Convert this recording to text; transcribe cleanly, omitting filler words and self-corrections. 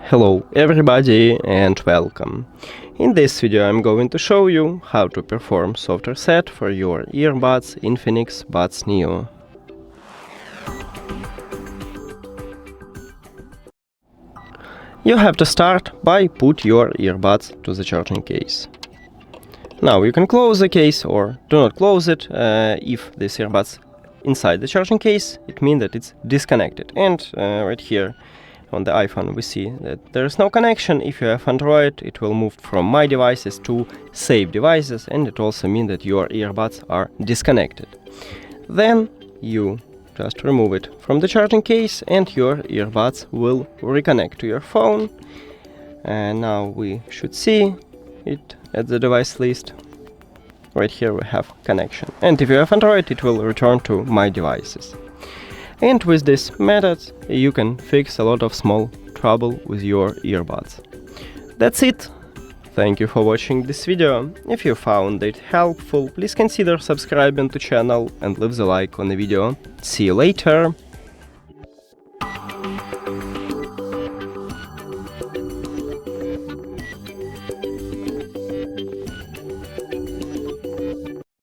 Hello everybody and welcome. In this video I'm going to show you how to perform software reset for your earbuds INFINIX Buds Neo. You have to start by put your earbuds to the charging case. Now you can close the case or do not close it. If this earbuds inside the charging case, it means that it's disconnected. And right here on the iPhone we see that there is no connection. If you have Android, it will move from My Devices to Save Devices, and it also means that your earbuds are disconnected. Then you just remove it from the charging case and your earbuds will reconnect to your phone. And now we should see it at the device list. Right here we have connection. And if you have Android, it will return to My Devices. And with this method, you can fix a lot of small trouble with your earbuds. That's it. Thank you for watching this video. If you found it helpful, please consider subscribing to the channel and leave the like on the video. See you later.